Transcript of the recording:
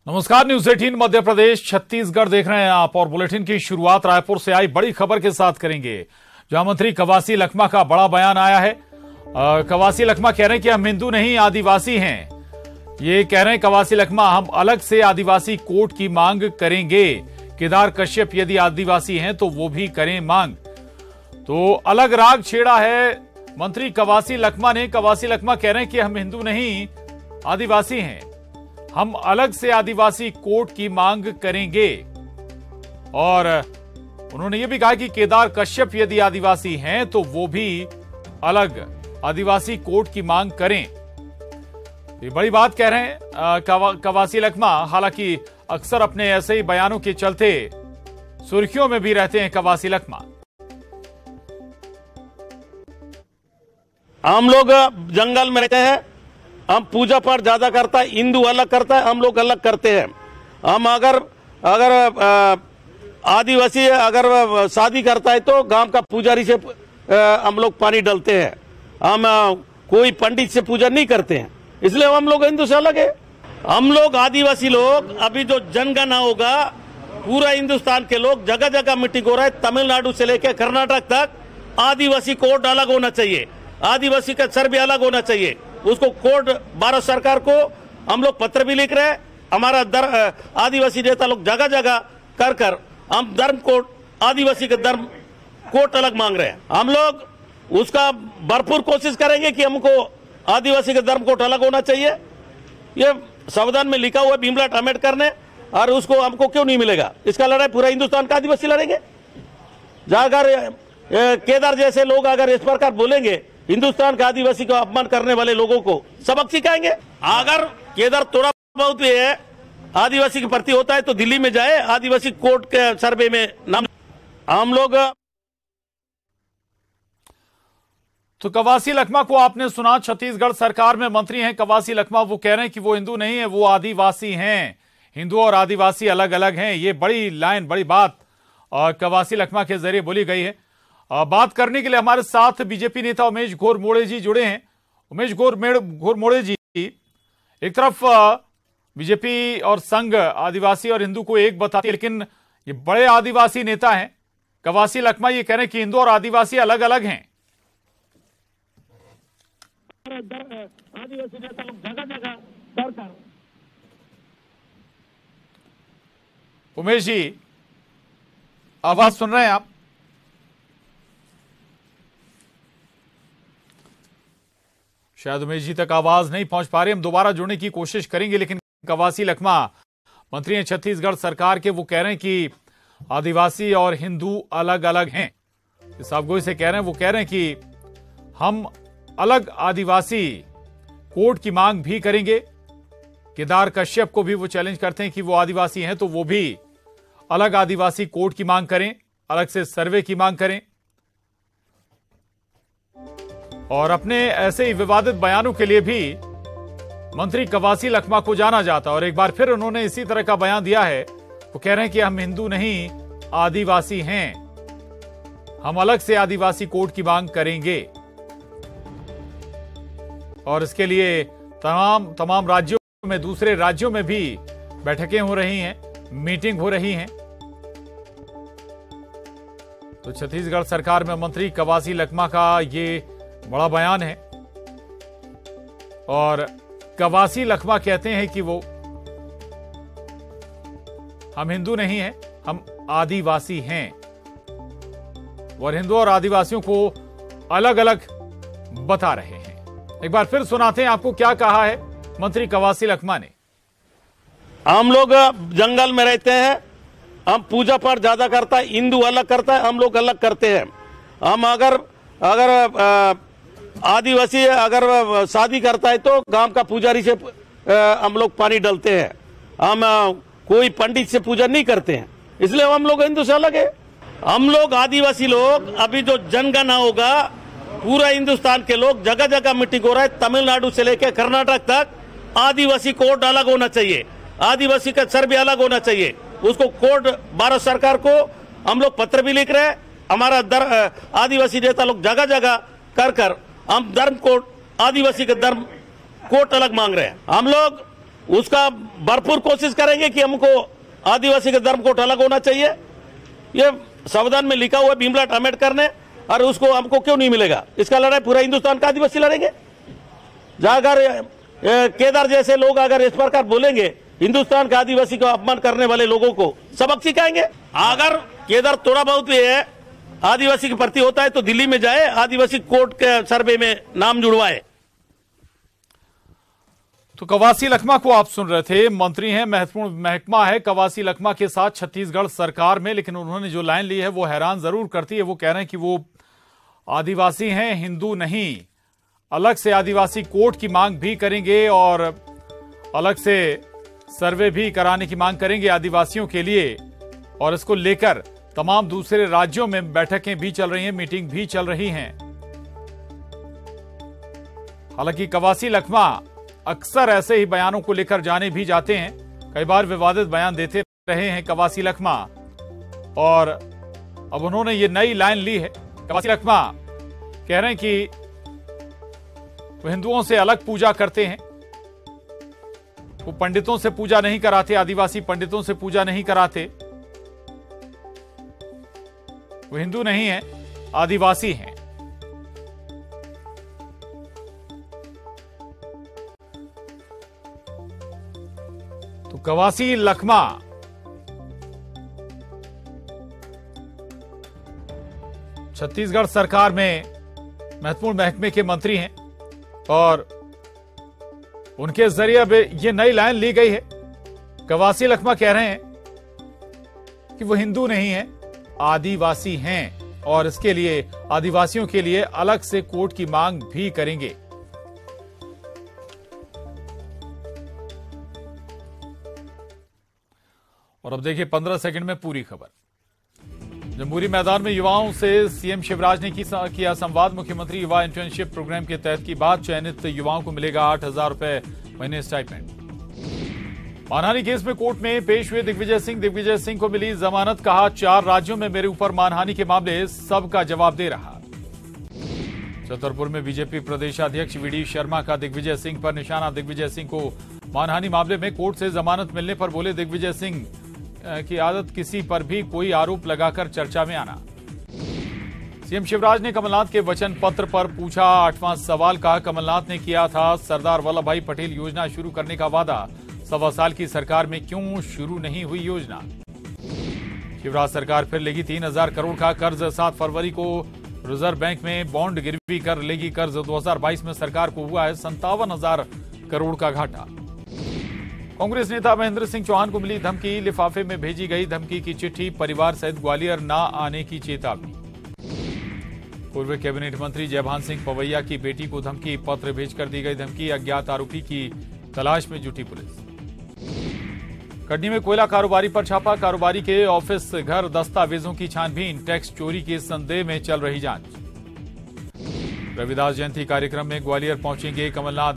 नमस्कार, न्यूज 18 मध्य प्रदेश छत्तीसगढ़ देख रहे हैं आप और बुलेटिन की शुरुआत रायपुर से आई बड़ी खबर के साथ करेंगे, जहां मंत्री कवासी लखमा का बड़ा बयान आया है। कवासी लखमा कह रहे हैं कि हम हिंदू नहीं आदिवासी हैं। ये कह रहे हैं कवासी लखमा, हम अलग से आदिवासी कोर्ट की मांग करेंगे। केदार कश्यप यदि आदिवासी हैं तो वो भी करें मांग। तो अलग राग छेड़ा है मंत्री कवासी लखमा ने। कवासी लखमा कह रहे हैं कि हम हिंदू नहीं आदिवासी हैं, हम अलग से आदिवासी कोर्ट की मांग करेंगे। और उन्होंने यह भी कहा कि केदार कश्यप यदि आदिवासी हैं तो वो भी अलग आदिवासी कोर्ट की मांग करें। ये बड़ी बात कह रहे हैं कवासी लखमा। हालांकि अक्सर अपने ऐसे ही बयानों के चलते सुर्खियों में भी रहते हैं कवासी लखमा। हम लोग जंगल में रहते हैं, हम पूजा पाठ ज्यादा करता है, हिंदू अलग करता है, हम लोग अलग करते हैं। हम अगर आदिवासी अगर शादी करता है तो गांव का पुजारी से हम लोग पानी डालते हैं। हम कोई पंडित से पूजा नहीं करते हैं, इसलिए हम लोग हिंदू से अलग है। हम लोग आदिवासी लोग, अभी जो जनगणना होगा पूरा हिंदुस्तान के लोग, जगह जगह मीटिंग हो रहा है, तमिलनाडु से लेकर कर्नाटक तक आदिवासी कोड अलग होना चाहिए, आदिवासी का सर्वे अलग होना चाहिए। उसको कोड भारत सरकार को हम लोग पत्र भी लिख रहे हैं। हमारा आदिवासी नेता लोग जगह जगह कर कर हम धर्म कोड, आदिवासी का धर्म कोड अलग मांग रहे हैं। हम लोग उसका भरपूर कोशिश करेंगे कि हमको आदिवासी का धर्म कोड अलग होना चाहिए। ये संविधान में लिखा हुआ है भीमराव अम्बेडकर ने, और उसको हमको क्यों नहीं मिलेगा? इसका लड़ाई पूरा हिंदुस्तान का आदिवासी लड़ेंगे। अगर केदार जैसे लोग अगर इस प्रकार बोलेंगे, हिंदुस्तान के आदिवासी को अपमान करने वाले लोगों को सबक सिखाएंगे। अगर केदार थोड़ा बहुत भी है आदिवासी के प्रति होता है तो दिल्ली में जाए, आदिवासी कोर्ट के सर्वे में नाम। हम लोग तो कवासी लखमा को आपने सुना। छत्तीसगढ़ सरकार में मंत्री हैं कवासी लखमा। वो कह रहे हैं कि वो हिंदू नहीं है, वो आदिवासी हैं। हिंदू और आदिवासी अलग अलग हैं। ये बड़ी लाइन, बड़ी बात कवासी लखमा के जरिए बोली गई है। बात करने के लिए हमारे साथ बीजेपी नेता उमेश घोरमोड़े जी जुड़े हैं। उमेश घोरमोड़े जी, एक तरफ बीजेपी और संघ आदिवासी और हिंदू को एक बताती है, लेकिन ये बड़े आदिवासी नेता हैं कवासी लखमा, ये कह रहे हैं कि हिंदू और आदिवासी अलग अलग हैं। आदिवासी नेता लोग जगह जगह कर उमेश जी, आवाज सुन रहे हैं आप? शायद उमेश जी तक आवाज नहीं पहुंच पा रही। हम दोबारा जुड़ने की कोशिश करेंगे, लेकिन कवासी लखमा मंत्री हैं छत्तीसगढ़ सरकार के। वो कह रहे हैं कि आदिवासी और हिंदू अलग अलग हैं। साफ गोई से कह रहे हैं, वो कह रहे हैं कि हम अलग आदिवासी कोर्ट की मांग भी करेंगे। केदार कश्यप को भी वो चैलेंज करते हैं कि वो आदिवासी हैं तो वो भी अलग आदिवासी कोर्ट की मांग करें, अलग से सर्वे की मांग करें। और अपने ऐसे ही विवादित बयानों के लिए भी मंत्री कवासी लखमा को जाना जाता है। और एक बार फिर उन्होंने इसी तरह का बयान दिया है। वो कह रहे हैं कि हम हिंदू नहीं आदिवासी हैं, हम अलग से आदिवासी कोर्ट की मांग करेंगे। और इसके लिए तमाम राज्यों में, दूसरे राज्यों में भी बैठकें हो रही हैं, मीटिंग हो रही हैं। तो छत्तीसगढ़ सरकार में मंत्री कवासी लखमा का ये बड़ा बयान है। और कवासी लखमा कहते हैं कि वो हम हिंदू नहीं हैं, हम आदिवासी हैं। और हिंदू और आदिवासियों को अलग अलग बता रहे हैं। एक बार फिर सुनाते हैं आपको क्या कहा है मंत्री कवासी लखमा ने। हम लोग जंगल में रहते हैं, हम पूजा पाठ ज्यादा करता है, हिंदू अलग करता है, हम लोग अलग करते हैं। हम अगर आदिवासी अगर शादी करता है तो गांव का पुजारी से हम लोग पानी डालते हैं। हम कोई पंडित से पूजा नहीं करते हैं, इसलिए हम लोग हिंदू से अलग है। हम लोग आदिवासी लोग, अभी जो जनगणना होगा पूरा हिंदुस्तान के लोग, जगह जगह मीटिंग हो रहा है, तमिलनाडु से लेकर कर्नाटक तक आदिवासी कोड अलग होना चाहिए, आदिवासी का सर्वे अलग होना चाहिए। उसको कोड भारत सरकार को हम लोग पत्र भी लिख रहे हैं। हमारा आदिवासी नेता लोग जगह जगह कर हम धर्म कोड, आदिवासी का धर्म कोर्ट अलग मांग रहे हैं। हम लोग उसका भरपूर कोशिश करेंगे कि हमको आदिवासी के धर्म को अलग होना चाहिए। ये संविधान में लिखा हुआ भीमराव अम्बेडकर ने, और उसको हमको क्यों नहीं मिलेगा? इसका लड़ाई पूरा हिंदुस्तान का आदिवासी लड़ेंगे। अगर केदार जैसे लोग अगर इस प्रकार बोलेंगे, हिंदुस्तान के आदिवासी को अपमान करने वाले लोगों को सबक सिखाएंगे। अगर केदार थोड़ा बहुत भी है आदिवासी के प्रति होता है तो दिल्ली में जाए, आदिवासी कोर्ट के सर्वे में नाम जुड़वाए। तो कवासी लखमा को आप सुन रहे थे, मंत्री हैं, महत्वपूर्ण महकमा है कवासी लखमा के साथ छत्तीसगढ़ सरकार में, लेकिन उन्होंने जो लाइन ली है वो हैरान जरूर करती है। वो कह रहे हैं कि वो आदिवासी हैं, हिंदू नहीं। अलग से आदिवासी कोर्ट की मांग भी करेंगे और अलग से सर्वे भी कराने की मांग करेंगे आदिवासियों के लिए। और इसको लेकर तमाम दूसरे राज्यों में बैठकें भी चल रही हैं, मीटिंग भी चल रही हैं। हालांकि कवासी लखमा अक्सर ऐसे ही बयानों को लेकर जाने भी जाते हैं, कई बार विवादित बयान देते रहे हैं कवासी लखमा, और अब उन्होंने ये नई लाइन ली है। कवासी लखमा कह रहे हैं कि वो हिंदुओं से अलग पूजा करते हैं, वो पंडितों से पूजा नहीं कराते, आदिवासी पंडितों से पूजा नहीं कराते, वो हिंदू नहीं है, आदिवासी हैं। तो कवासी लखमा छत्तीसगढ़ सरकार में महत्वपूर्ण महकमे के मंत्री हैं और उनके जरिए अब ये नई लाइन ली गई है। कवासी लखमा कह रहे हैं कि वो हिंदू नहीं है, आदिवासी हैं, और इसके लिए आदिवासियों के लिए अलग से कोर्ट की मांग भी करेंगे। और अब देखिए 15 सेकंड में पूरी खबर। जम्बूरी मैदान में युवाओं से सीएम शिवराज ने किया संवाद। मुख्यमंत्री युवा इंटर्नशिप प्रोग्राम के तहत की बात, चयनित युवाओं को मिलेगा 8,000 रुपए महीने स्टाइपेंड। मानहानि केस में कोर्ट में पेश हुए दिग्विजय सिंह को मिली जमानत, कहा 4 राज्यों में मेरे ऊपर मानहानि के मामले सबका जवाब दे रहा। छतरपुर में बीजेपी प्रदेशाध्यक्ष वीडी शर्मा का दिग्विजय सिंह पर निशाना। दिग्विजय सिंह को मानहानि मामले में कोर्ट से जमानत मिलने पर बोले दिग्विजय सिंह की आदत किसी पर भी कोई आरोप लगाकर चर्चा में आना। सीएम शिवराज ने कमलनाथ के वचन पत्र पर पूछा 8वां सवाल, कहा कमलनाथ ने किया था सरदार वल्लभ भाई पटेल योजना शुरू करने का वादा, 1.25 साल की सरकार में क्यों शुरू नहीं हुई योजना। शिवराज सरकार फिर लेगी 3,000 करोड़ का कर्ज। 7 फरवरी को रिजर्व बैंक में बॉन्ड गिरवी कर लेगी कर्ज। 2022 में सरकार को हुआ है 57,000 करोड़ का घाटा। कांग्रेस नेता महेंद्र सिंह चौहान को मिली धमकी, लिफाफे में भेजी गई धमकी की चिट्ठी, परिवार सहित ग्वालियर न आने की चेतावनी। पूर्व कैबिनेट मंत्री जयभान सिंह पवैया की बेटी को धमकी, पत्र भेजकर दी गई धमकी। अज्ञात आरोपी की तलाश में जुटी पुलिस। कटनी में कोयला कारोबारी पर छापा, कारोबारी के ऑफिस घर दस्तावेजों की छानबीन, टैक्स चोरी के संदेह में चल रही जांच। रविदास जयंती कार्यक्रम में ग्वालियर पहुंचेंगे कमलनाथ।